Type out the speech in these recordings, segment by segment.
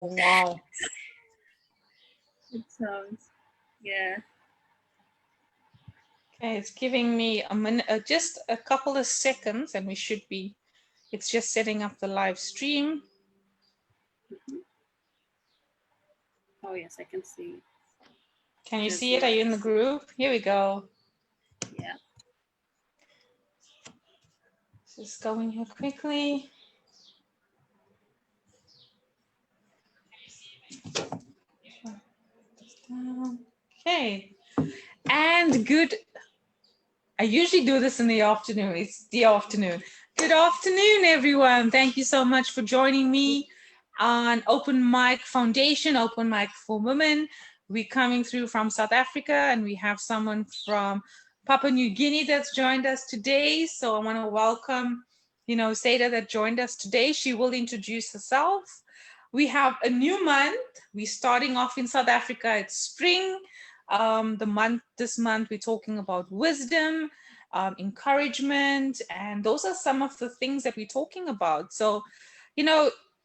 Wow. It sounds, yeah. Okay, it's giving me a minute, just a couple of seconds, and we should be. It's just setting up the live stream. Oh yes, I can see. Can you There's see it? Are you in the group? Here we go. yeah. Just going here quickly. Okay. And good. I usually do this in the afternoon. It's the afternoon. Good afternoon, everyone. Thank you so much for joining me on Open Mic Foundation, Open Mic for Women. We're coming through from South Africa, and we have someone from Papua New Guinea that's joined us today. So I want to welcome, Syeidah that joined us today. She will introduce herself. We have a new month. We're starting off in South Africa. It's spring. This month we're talking about wisdom, encouragement, and those are some of the things that we're talking about. So,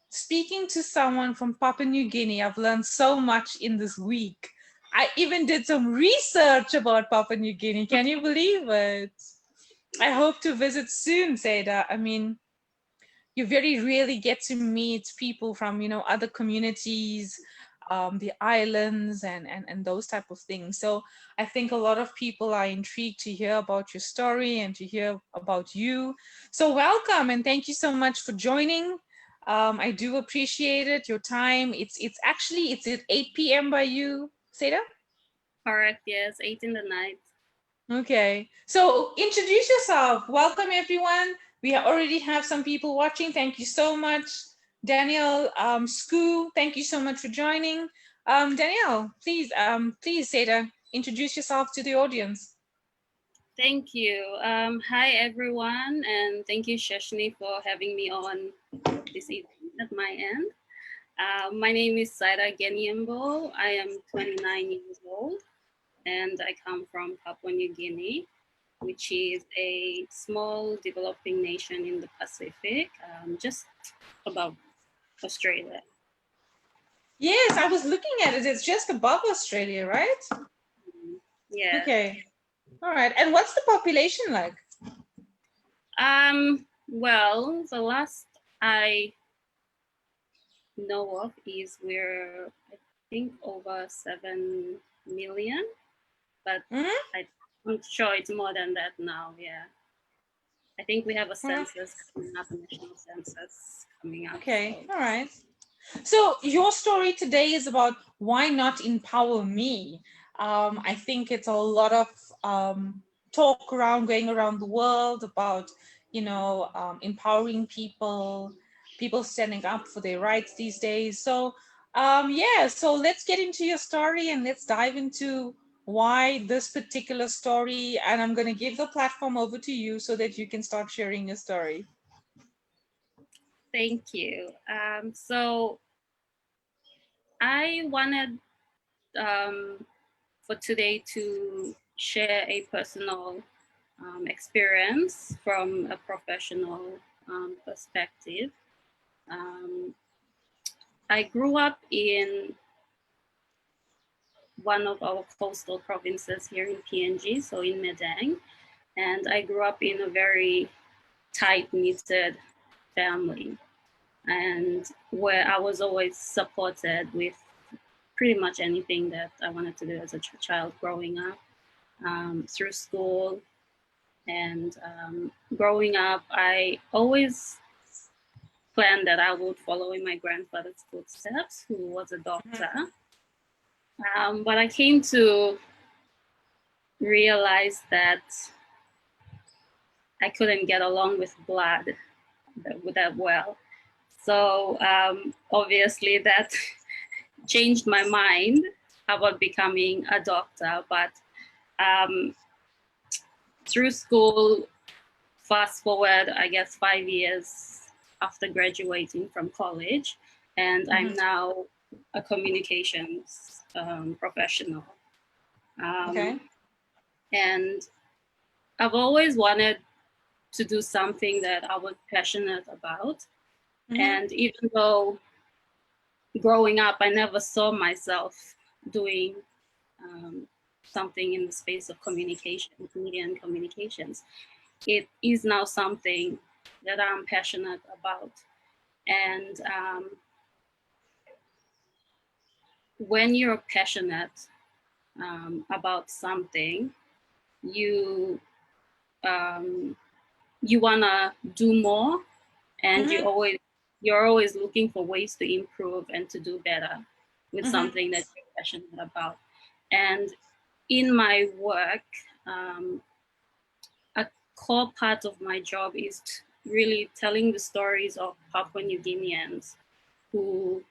speaking to someone from Papua New Guinea, I've learned so much in this week. I even did some research about Papua New Guinea. Can you believe it? I hope to visit soon, Syeidah. I mean, you very rarely get to meet people from other communities, the islands, and those type of things. So I think a lot of people are intrigued to hear about your story and to hear about you. So welcome, and thank you so much for joining. I do appreciate it, your time. It's actually it's at 8 p.m. by you, Syeidah? Correct, yes, 8 in the night. Okay, so introduce yourself. Welcome, everyone. We already have some people watching. Thank you so much. Daniel, Scoo, thank you so much for joining. Danielle, please, Syeidah, introduce yourself to the audience. Thank you. Hi everyone, and thank you, Shashni, for having me on this evening at my end. My name is Syeidah Geniembo. I am 29 years old, and I come from Papua New Guinea, which is a small developing nation in the Pacific, just above Australia. Yes, I was looking at it. It's just above Australia, right? Yeah. Okay. All right. And what's the population like? Well, the last I know of is we're, I think, over 7 million, but I'm sure it's more than that now. Yeah. I think we have a census coming up, a national census coming up. Okay. So. All right. So your story today is about why not empower me. I think it's a lot of talk going around the world about, empowering people, people standing up for their rights these days. So yeah, so let's get into your story and let's dive into why this particular story. And I'm going to give the platform over to you so that you can start sharing your story. Thank you. So I wanted for today to share a personal experience from a professional perspective. I grew up in one of our coastal provinces here in PNG, so in Medang, and I grew up in a very tight-knitted family, and where I was always supported with pretty much anything that I wanted to do as a child growing up, through school. And growing up, I always planned that I would follow in my grandfather's footsteps, who was a doctor. But I came to realize that I couldn't get along with blood that well. So obviously that changed my mind about becoming a doctor. But through school, fast forward, I guess 5 years after graduating from college, and I'm now a communications professional. Okay. And I've always wanted to do something that I was passionate about. And even though growing up, I never saw myself doing something in the space of communication, media and communications. It is now something that I'm passionate about. And when you're passionate about something, you wanna do more, and you're always looking for ways to improve and to do better with something that you're passionate about. And in my work, a core part of my job is really telling the stories of Papua New Guineans who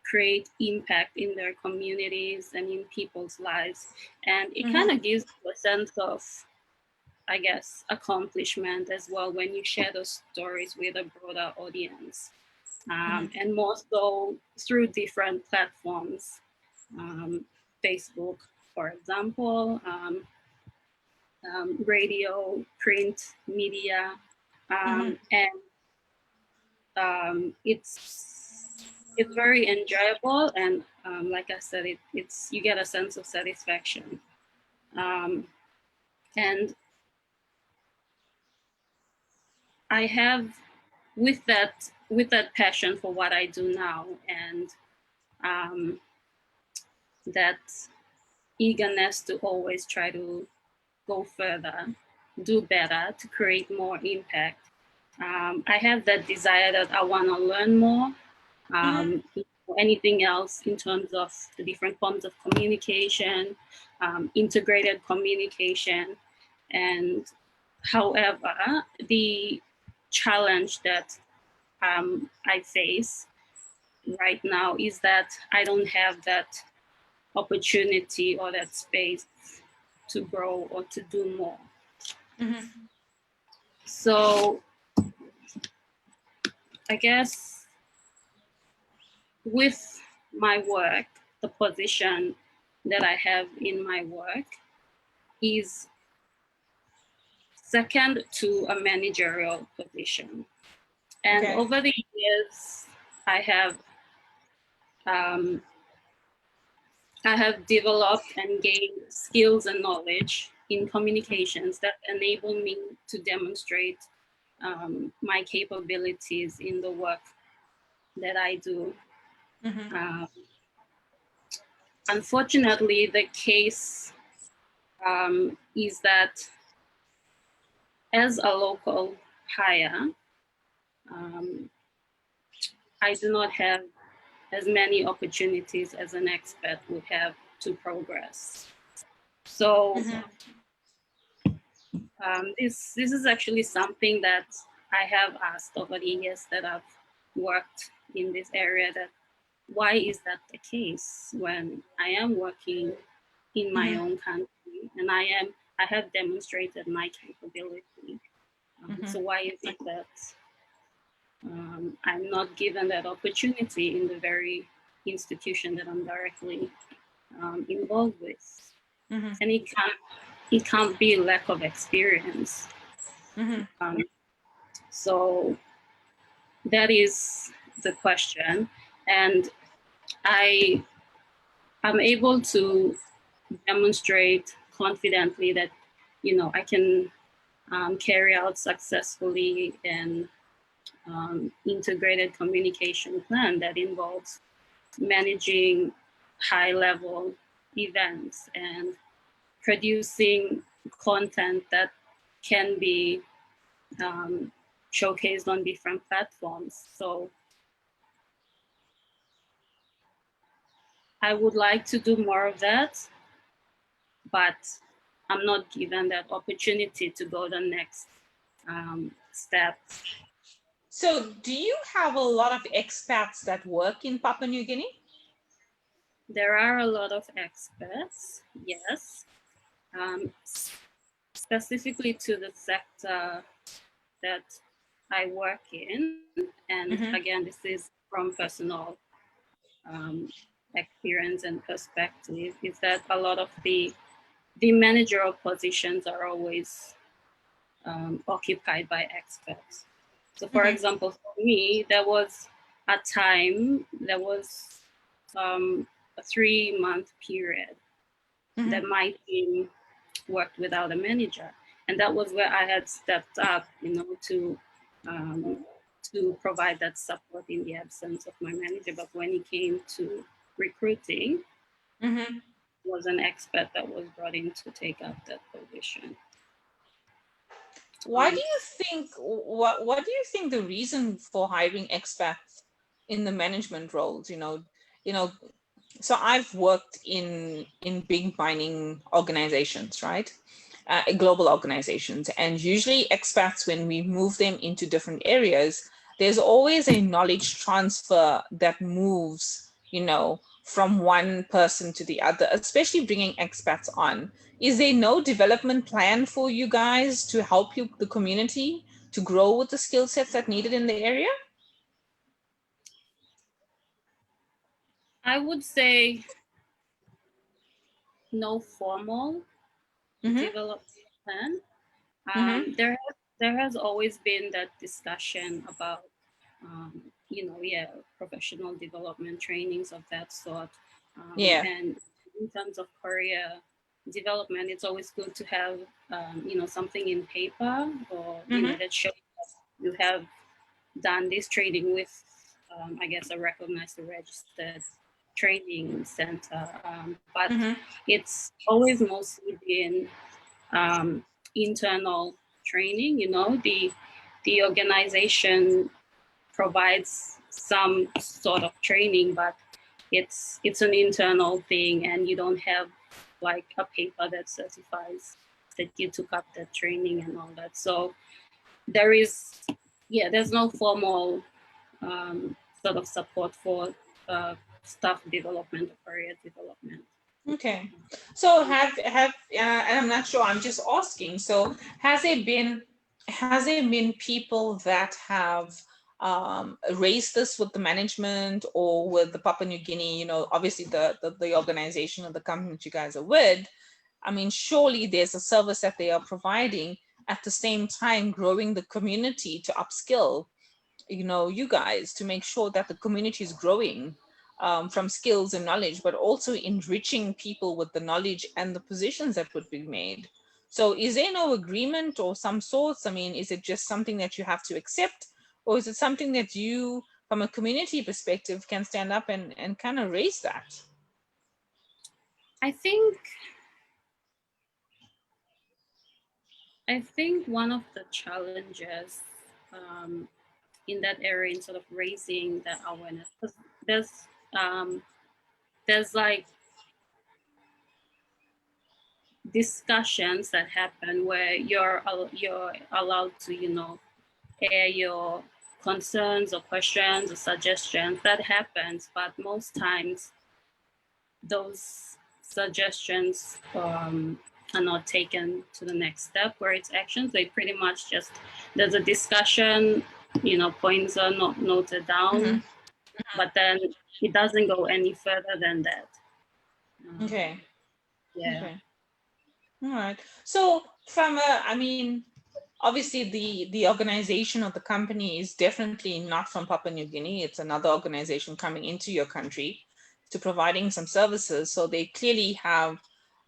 create impact in their communities and in people's lives. And it kind of gives you a sense of, I guess, accomplishment as well when you share those stories with a broader audience. And more so through different platforms, Facebook, for example, radio, print, media, and it's very enjoyable, and like I said, it's you get a sense of satisfaction, and I have with that passion for what I do now, and that eagerness to always try to go further, do better, to create more impact. I have that desire that I want to learn more. Anything else in terms of the different forms of communication, integrated communication. And however, the challenge that I face right now is that I don't have that opportunity or that space to grow or to do more. So I guess with my work, the position that I have in my work is second to a managerial position. And over the years, I have developed and gained skills and knowledge in communications that enable me to demonstrate my capabilities in the work that I do. Unfortunately, the case is that as a local hire, I do not have as many opportunities as an expat would have to progress. So this is actually something that I have asked over the years that I've worked in this area, that why is that the case when I am working in my own country and I have demonstrated my capability. So why is it that I'm not given that opportunity in the very institution that I'm directly involved with? And it can't be lack of experience. So that is the question, and I'm able to demonstrate confidently that I can carry out successfully an integrated communication plan that involves managing high-level events and producing content that can be showcased on different platforms. So I would like to do more of that, but I'm not given that opportunity to go the next step. So do you have a lot of expats that work in Papua New Guinea? There are a lot of expats, yes. Specifically to the sector that I work in. And again, this is from personal experience and perspective, is that a lot of the managerial positions are always occupied by expats. So for example, for me, there was at time, there was a 3-month period that my team worked without a manager. And that was where I had stepped up, to provide that support in the absence of my manager. But when it came to recruiting, was an expert that was brought in to take up that position. Why do you think, what do you think the reason for hiring expats in the management roles, so I've worked in big mining organizations, right? Global organizations, and usually expats, when we move them into different areas, there's always a knowledge transfer that moves, from one person to the other, especially bringing expats on. Is there no development plan for you guys to help you, the community, to grow with the skill sets that needed in the area? I would say no formal development plan. There has always been that discussion about, professional development trainings of that sort. And in terms of career development, it's always good to have, something in paper, or, that shows that you have done this training with, a recognized, registered training center. But it's always mostly been internal training. The organization provides some sort of training, but it's an internal thing, and you don't have like a paper that certifies that you took up that training and all that. So there's no formal sort of support for staff development or career development. Okay, so and I'm not sure, I'm just asking, so has there been people that have raised this with the management or with the Papua New Guinea, obviously the organization or the company that you guys are with? I mean, surely there's a service that they are providing, at the same time growing the community to upskill, you guys, to make sure that the community is growing from skills and knowledge, but also enriching people with the knowledge and the positions that would be made. So is there no agreement or some sorts? I mean, is it just something that you have to accept, or is it something that you, from a community perspective, can stand up and kind of raise that? I think one of the challenges in that area, in sort of raising that awareness, because there's like discussions that happen where you're allowed to air your concerns or questions or suggestions. That happens, but most times those suggestions are not taken to the next step where it's actions. They pretty much just, there's a discussion, points are not noted down, but then it doesn't go any further than that. Okay. Yeah. Okay. All right. So obviously the organization of the company is definitely not from Papua New Guinea. It's another organization coming into your country to providing some services. So they clearly have,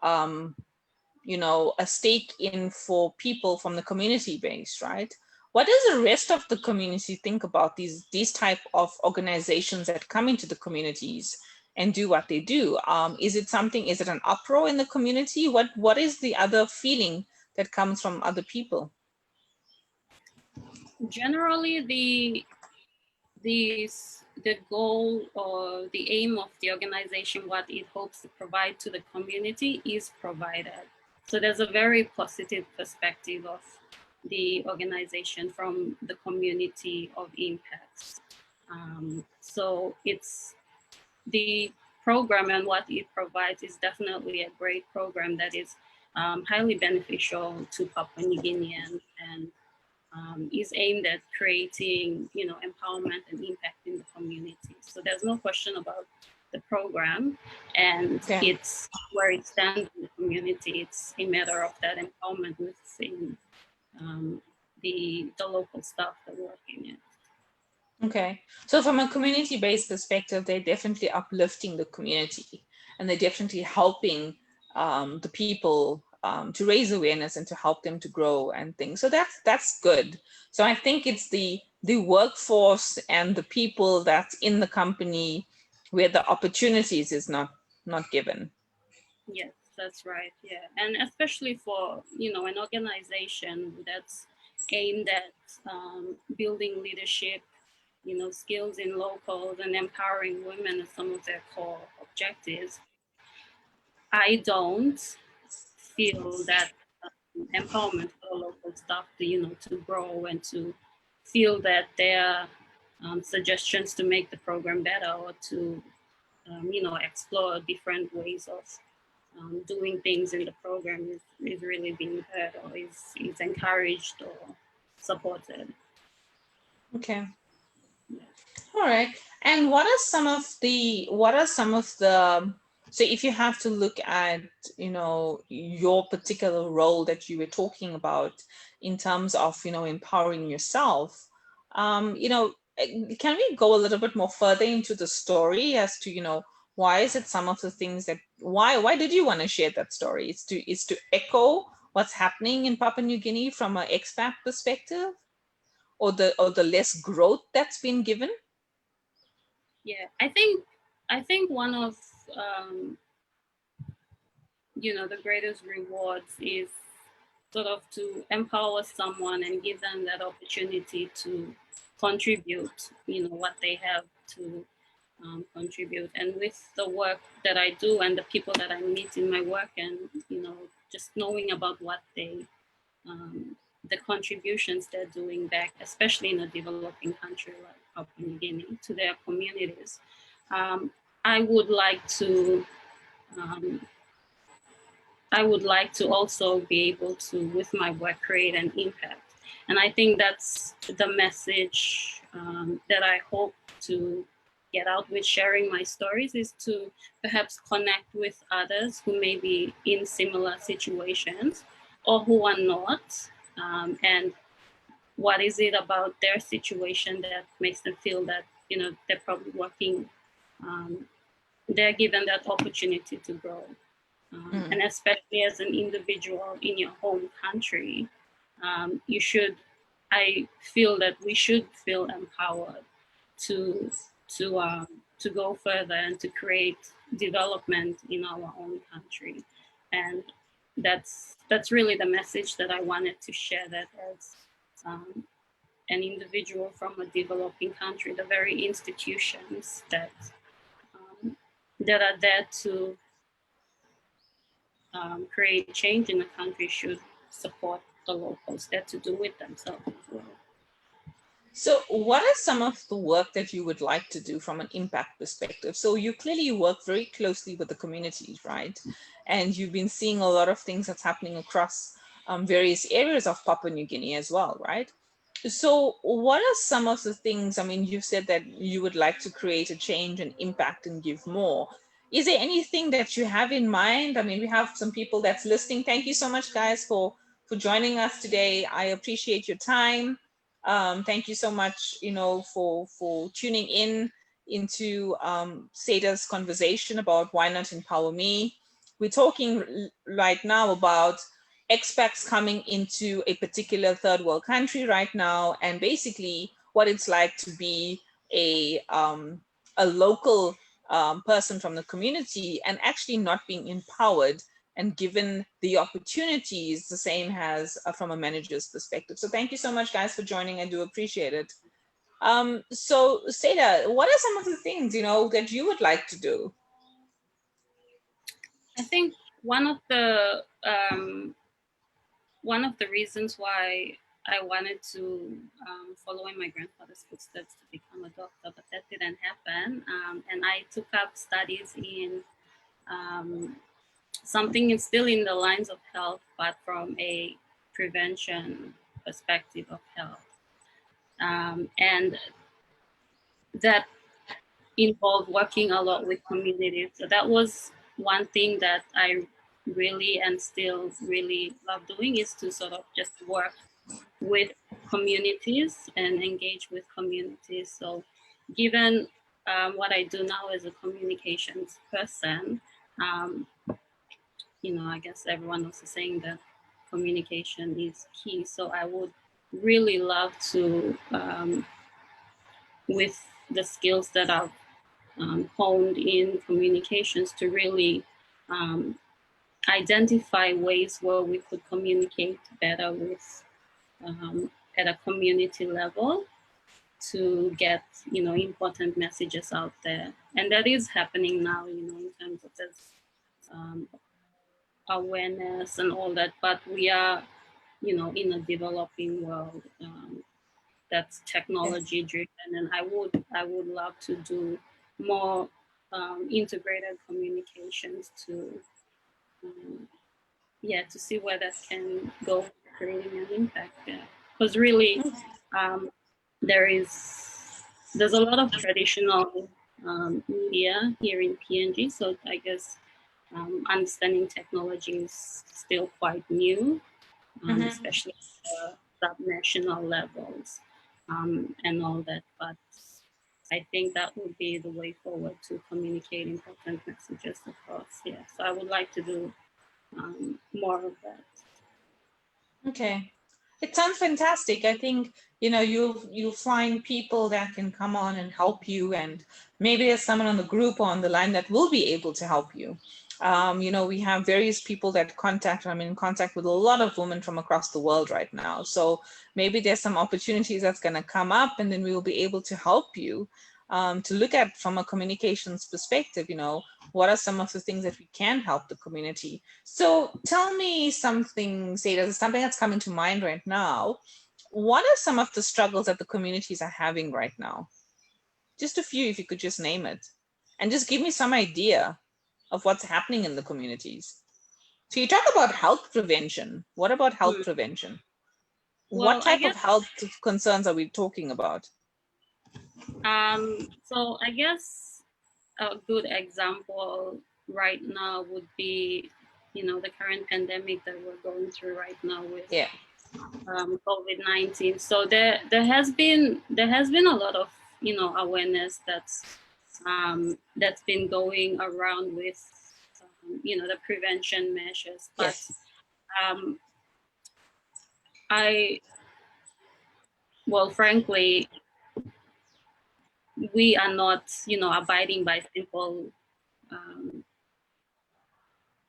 a stake in for people from the community base, right? What does the rest of the community think about these type of organizations that come into the communities and do what they do? Is it an uproar in the community? What is the other feeling that comes from other people? Generally, the goal or the aim of the organization, what it hopes to provide to the community, is provided. So there's a very positive perspective of the organization from the community of impacts. So it's the program, and what it provides is definitely a great program that is highly beneficial to Papua New Guineans, and is aimed at creating, empowerment and impact in the community. So there's no question about the program, and it's where it stands in the community. It's a matter of that empowerment within the local staff that work in it. Okay. So from a community-based perspective, they're definitely uplifting the community and they're definitely helping the people to raise awareness and to help them to grow and things. So that's good. So I think it's the workforce and the people that's in the company where the opportunities is not given. Yes, that's right. Yeah, and especially for an organization that's aimed at building leadership, skills in locals and empowering women as some of their core objectives. I don't feel that empowerment for local staff to to grow and to feel that their suggestions to make the program better or to explore different ways of doing things in the program is really being heard or is encouraged or supported. Okay. All right. And what are some of the so if you have to look at, your particular role that you were talking about in terms of, empowering yourself, can we go a little bit more further into the story as to, why is it some of the things that why did you want to share that story? It's to echo what's happening in Papua New Guinea from an expat perspective, or the less growth that's been given? Yeah, I think one of the greatest rewards is sort of to empower someone and give them that opportunity to contribute, what they have to contribute. And with the work that I do and the people that I meet in my work, and just knowing about what the contributions they're doing back, especially in a developing country like Papua New Guinea, to their communities, um, I would like to um, I would like to also be able to, with my work, create an impact. And I think that's the message that I hope to get out with sharing my stories, is to perhaps connect with others who may be in similar situations or who are not. And what is it about their situation that makes them feel that, they're probably working, they're given that opportunity to grow. And especially as an individual in your home country, I feel that we should feel empowered to to um, to go further and to create development in our own country. And that's really the message that I wanted to share, that as um, an individual from a developing country, the very institutions um, that are there to create change in the country should support the locals there to do it themselves as well. So, what are some of the work that you would like to do from an impact perspective? So, you clearly work very closely with the communities, right? And you've been seeing a lot of things that's happening across various areas of Papua New Guinea as well, right? So, what are some of the things? I mean, you've said that you would like to create a change and impact and give more. Is there anything that you have in mind? I mean, we have some people that's listening. Thank you so much, guys, for joining us today. I appreciate your time. Thank you so much, for tuning in into Seida's conversation about why not empower me. We're talking right now about expats coming into a particular third world country right now, and basically what it's like to be a local person from the community and actually not being empowered and given the opportunities the same as from a manager's perspective. So thank you so much, guys, for joining. I do appreciate it. So Seida, what are some of the things, that you would like to do? I think one of the reasons why I wanted to follow in my grandfather's footsteps to become a doctor, but that didn't happen. And I took up studies in something is still in the lines of health, but from a prevention perspective of health. And that involved working a lot with communities. So that was one thing that I really and still really love doing, is to sort of just work with communities and engage with communities. So given what I do now as a communications person, I guess everyone else is saying that communication is key. So I would really love to, with the skills that I've honed in communications, to really identify ways where we could communicate better with at a community level to get important messages out there. And that is happening now, in terms of this awareness and all that, but we are in a developing world that's Yes. technology driven, and I would love to do more integrated communications to to see where that can go, creating an impact there. Because really, um, there's a lot of traditional media here in PNG, so I guess understanding technology is still quite new, especially at the subnational levels and all that. But I think that would be the way forward to communicate important messages across. Yeah, so I would like to do more of that. Okay. It sounds fantastic. I think, you'll find people that can come on and help you, and maybe there's someone on the group or on the line that will be able to help you. We have various people that contact. I'm in contact with a lot of women from across the world right now. So maybe there's some opportunities that's going to come up, and then we will be able to help you to look at from a communications perspective, what are some of the things that we can help the community. So tell me something, Syeidah, something that's coming to mind right now. What are some of the struggles that the communities are having right now? Just a few, if you could just name it. And just give me some idea of what's happening in the communities. So you talk about health prevention. What about health prevention? What Well, I type of guess health concerns are we talking about? so. I guess a good example right now would be, the current pandemic that we're going through right now with Yeah. COVID-19. So there has been a lot of awareness that's been going around with the prevention measures, but Yes. um, I well, frankly, we are not abiding by simple um,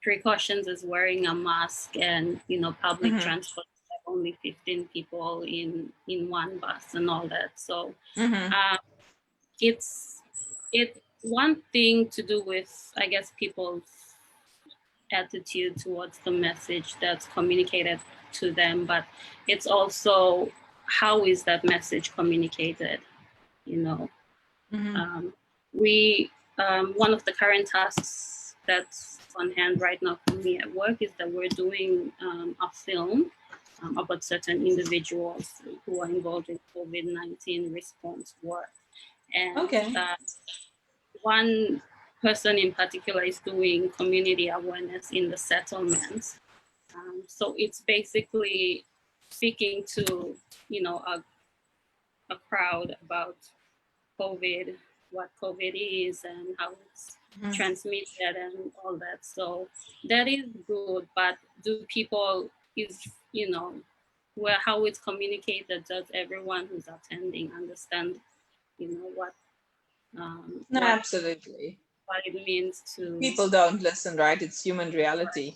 precautions as wearing a mask and public Mm-hmm. transport, only 15 people in one bus and all that. So Mm-hmm. it's one thing to do with, I guess, people's attitude towards the message that's communicated to them, but it's also how is that message communicated. you know Mm-hmm. um, we One of the current tasks that's on hand right now for me at work is that we're doing a film about certain individuals who are involved in COVID-19 response work. And Okay. one person in particular is doing community awareness in the settlements. So it's basically speaking to, a crowd about COVID, what COVID is and how it's Mm-hmm. transmitted and all that. So that is good, but do people is where how it's communicated, does everyone who's attending understand what um, No, what absolutely. what it means to People don't listen, right? It's human reality.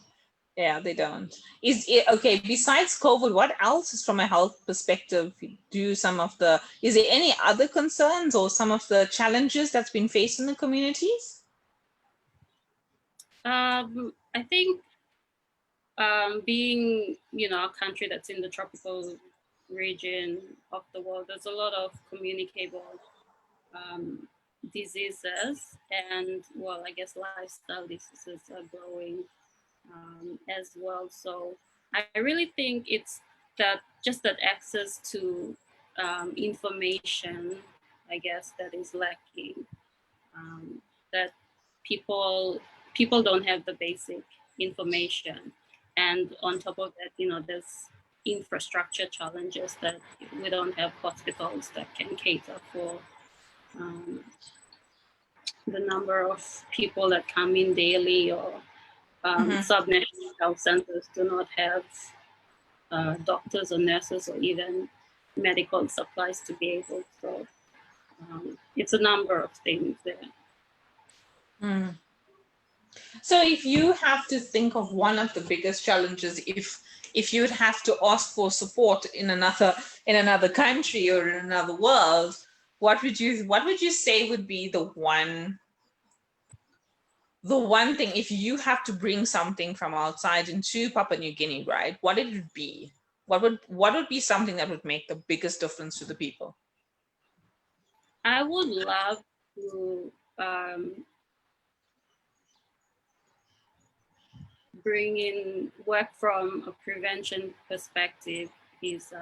Yeah, they don't. Is it okay? Besides COVID, what else is from a health perspective? Do some of the is there any other concerns or some of the challenges that's been faced in the communities? I think being a country that's in the tropical region of the world, there's a lot of communicable um, diseases, and well, I guess lifestyle diseases are growing as well. So I really think it's that just that access to information, I guess, that is lacking. That people don't have the basic information, and on top of that, there's infrastructure challenges, that we don't have hospitals that can cater for the number of people that come in daily, or sub-national health centers do not have doctors or nurses or even medical supplies to be able. So it's a number of things there. So if you have to think of one of the biggest challenges, if you'd have to ask for support in another country or in another world, what would you say would be the one thing, if you have to bring something from outside into Papua New Guinea, right? What would it be? What would be something that would make the biggest difference to the people? I would love to bring in work from a prevention perspective is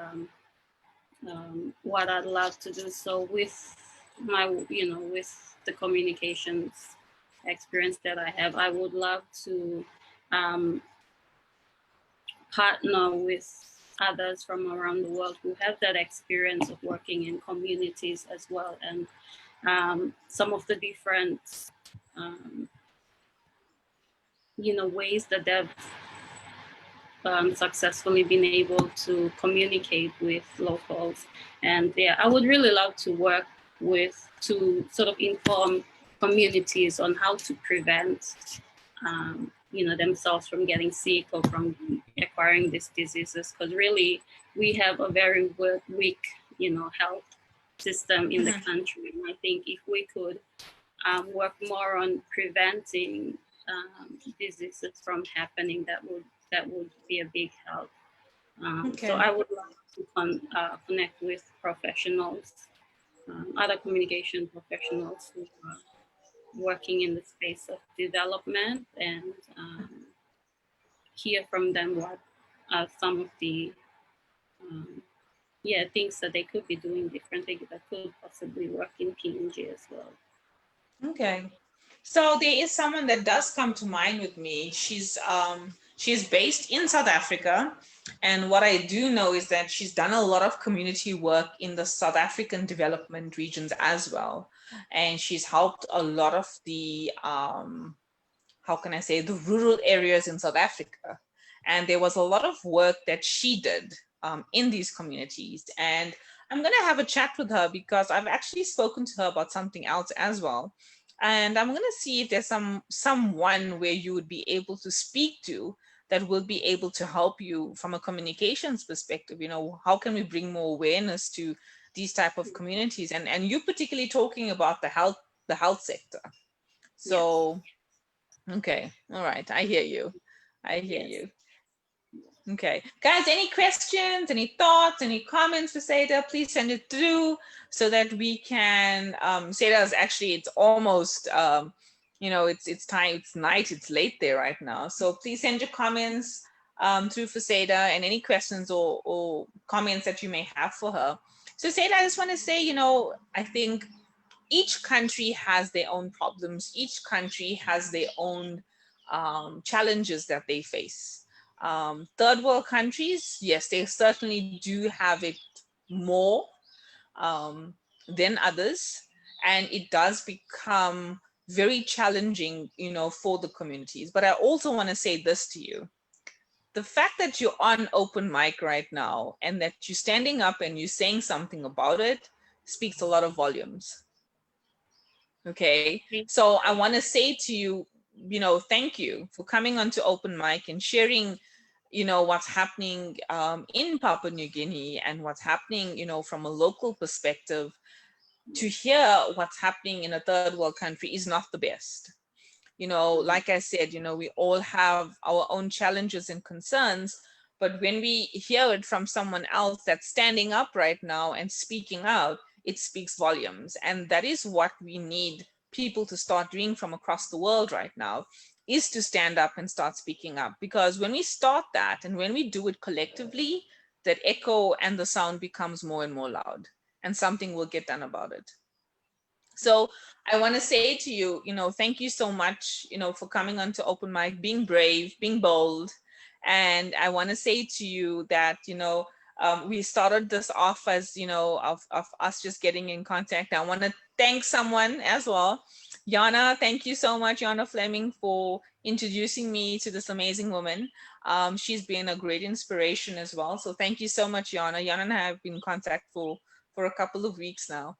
what I'd love to do. So with my, with the communications experience that I have, I would love to partner with others from around the world who have that experience of working in communities as well, and some of the different ways that they've successfully been able to communicate with locals. And yeah, I would really love to work to sort of inform communities on how to prevent themselves from getting sick or from acquiring these diseases, because really we have a very weak health system in the country. And I think if we could work more on preventing diseases from happening, that would be a big help. So I would like to connect with professionals, other communication professionals who are working in the space of development, and hear from them what are some of the things that they could be doing differently that could possibly work in PNG as well. Okay. So there is someone that does come to mind with me. She's based in South Africa, and what I do know is that she's done a lot of community work in the South African development regions as well, and she's helped a lot of the how can I say, the rural areas in South Africa. And there was a lot of work that she did in these communities. And I'm going to have a chat with her because I've actually spoken to her about something else as well. And I'm going to see if there's someone where you would be able to speak to that will be able to help you from a communications perspective. How can we bring more awareness to these type of communities? And you particularly talking about the health sector. So yes. Okay. All right. I hear you. You. Okay. Guys, any questions, any thoughts, any comments for Syeidah, please send it through so that we can, Syeidah, actually, it's almost, it's time, it's night, it's late there right now. So please send your comments through for Syeidah, and any questions or comments that you may have for her. So Syeidah, I just want to say, I think each country has their own problems. Each country has their own challenges that they face. Third world countries, yes, they certainly do have it more than others. And it does become very challenging, for the communities. But I also want to say this to you. The fact that you're on open mic right now and that you're standing up and you're saying something about it speaks a lot of volumes. Okay, so I want to say to you, thank you for coming onto open mic and sharing, what's happening in Papua New Guinea and what's happening, from a local perspective. To hear what's happening in a third world country is not the best. Like I said, we all have our own challenges and concerns, but when we hear it from someone else that's standing up right now and speaking out, it speaks volumes. And that is what we need people to start doing from across the world right now, is to stand up and start speaking up. Because when we start that and when we do it collectively, that echo and the sound becomes more and more loud, and something will get done about it. So I want to say to you, thank you so much, for coming on to open mic, being brave, being bold, And I want to say to you that, we started this off as, of us just getting in contact. I want to thank someone as well. Yana, thank you so much, Yana Fleming, for introducing me to this amazing woman. She's been a great inspiration as well. So thank you so much, Yana. Yana and I have been in contact for a couple of weeks now.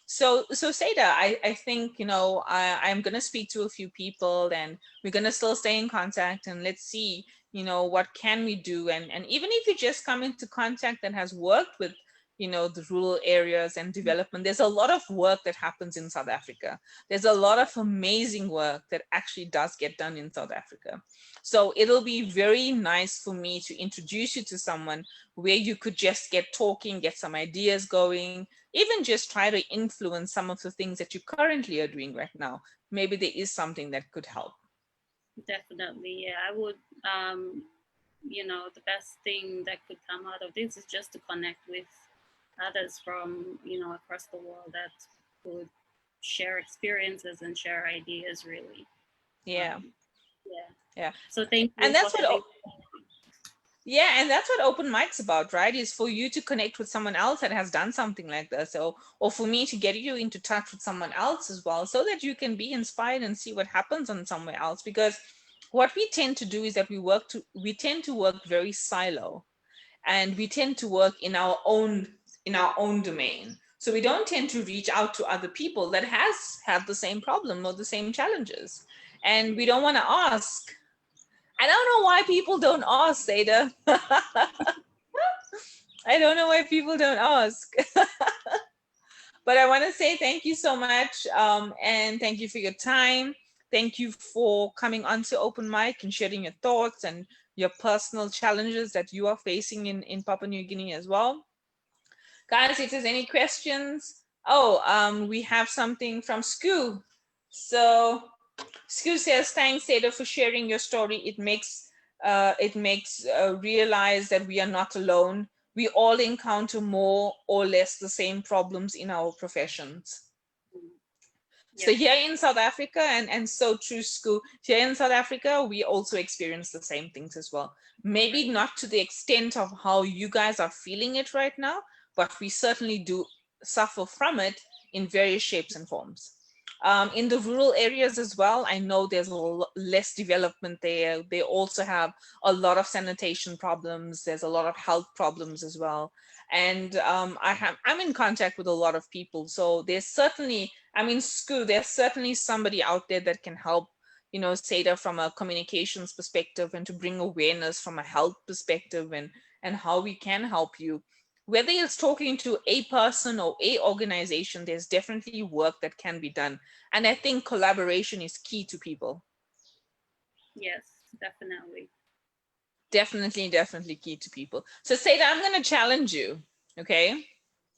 So Seda, I think, I'm gonna speak to a few people, and we're gonna still stay in contact, and let's see, what can we do, and even if you just come into contact that has worked with, the rural areas and development, there's a lot of work that happens in South Africa. There's a lot of amazing work that actually does get done in South Africa. So it'll be very nice for me to introduce you to someone where you could just get talking, get some ideas going, even just try to influence some of the things that you currently are doing right now. Maybe there is something that could help. Definitely, yeah. I would, the best thing that could come out of this is just to connect with others from, across the world that could share experiences and share ideas, really. Yeah. Yeah. Yeah. So thank you And that's for what having. Yeah, and that's what open mic's about, right? Is for you to connect with someone else that has done something like this, or for me to get you into touch with someone else as well, so that you can be inspired and see what happens on somewhere else. Because what we tend to do is that we tend to work very silo, and we tend to work in our own domain. So we don't tend to reach out to other people that has had the same problem or the same challenges, and we don't want to ask. I don't know why people don't ask, Syeidah. I don't know why people don't ask. But I want to say thank you so much. And thank you for your time. Thank you for coming onto Open Mic and sharing your thoughts and your personal challenges that you are facing in Papua New Guinea as well. Guys, if there's any questions, we have something from Skoo. So Skoo says, thanks, Syeidah, for sharing your story. It makes realize that we are not alone. We all encounter more or less the same problems in our professions. So Yes. here in South Africa, and so true, School, here in South Africa, we also experience the same things as well. Maybe not to the extent of how you guys are feeling it right now, but we certainly do suffer from it in various shapes and forms. In the rural areas as well, I know there's less development there. They also have a lot of sanitation problems. There's a lot of health problems as well. And I'm in contact with a lot of people. So there's certainly, Scoo, there's certainly somebody out there that can help, Syeidah, from a communications perspective, and to bring awareness from a health perspective, and how we can help you. Whether it's talking to a person or a organization, there's definitely work that can be done. And I think collaboration is key to people. Yes, definitely. Definitely key to people. So Syeidah, I'm going to challenge you. Okay.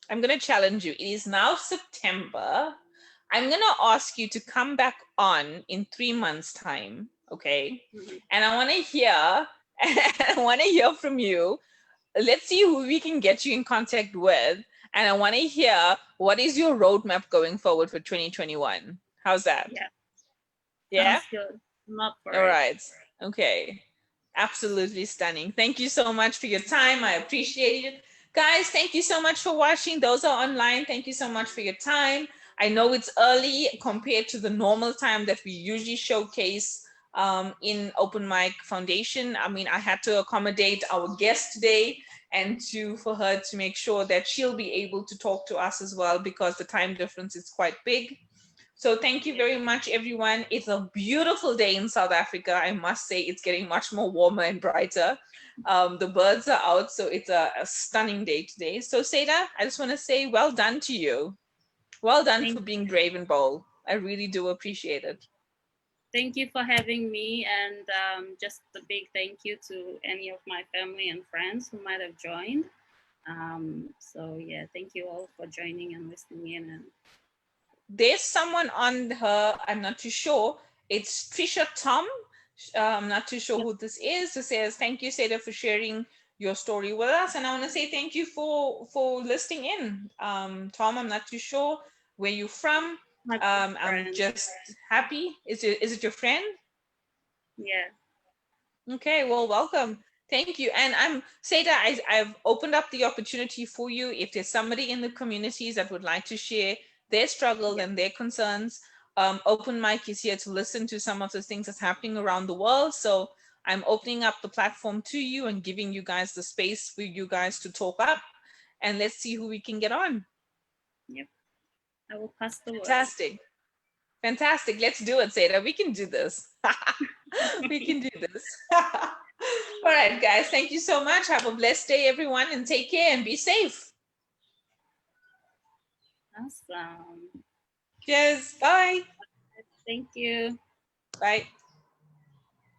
I'm going to challenge you. It is now September. I'm going to ask you to come back on in 3 months' time. Okay. Mm-hmm. And I want to hear from you. Let's see who we can get you in contact with. And I want to hear, what is your roadmap going forward for 2021? How's that? Yeah. Yeah. Sounds good. I'm up for All it. right. Okay. Absolutely stunning. Thank you so much for your time. I appreciate it. Guys, thank you so much for watching. Those are online. Thank you so much for your time. I know it's early compared to the normal time that we usually showcase in Open Mic Foundation. I had to accommodate our guest today, and for her to make sure that she'll be able to talk to us as well, because the time difference is quite big. So thank you very much, everyone. It's a beautiful day in South Africa. I must say, it's getting much more warmer and brighter. The birds are out, so it's a stunning day today. So Syeidah, I just want to say well done to you. Well done for being brave and bold. I really do appreciate it. Thank you for having me, and just a big thank you to any of my family and friends who might have joined. So yeah, thank you all for joining and listening in. And there's someone on her, I'm not too sure. It's Trisha Tom. I'm not too sure who this is. Who says, thank you, Syeidah, for sharing your story with us. And I want to say thank you for listening in. Tom, I'm not too sure where you're from. I'm just happy. Is it your friend? Yeah. Okay, well, welcome. Thank you. And Syeidah, I've opened up the opportunity for you. If there's somebody in the communities that would like to share their struggle and their concerns, Open Mic is here to listen to some of the things that's happening around the world. So I'm opening up the platform to you and giving you guys the space for you guys to talk up. And let's see who we can get on. Yep. I will pass the word. Fantastic. Fantastic. Let's do it, Syeidah. We can do this. We can do this. All right, guys. Thank you so much. Have a blessed day, everyone, and take care and be safe. Awesome. Cheers. Bye. Thank you. Bye.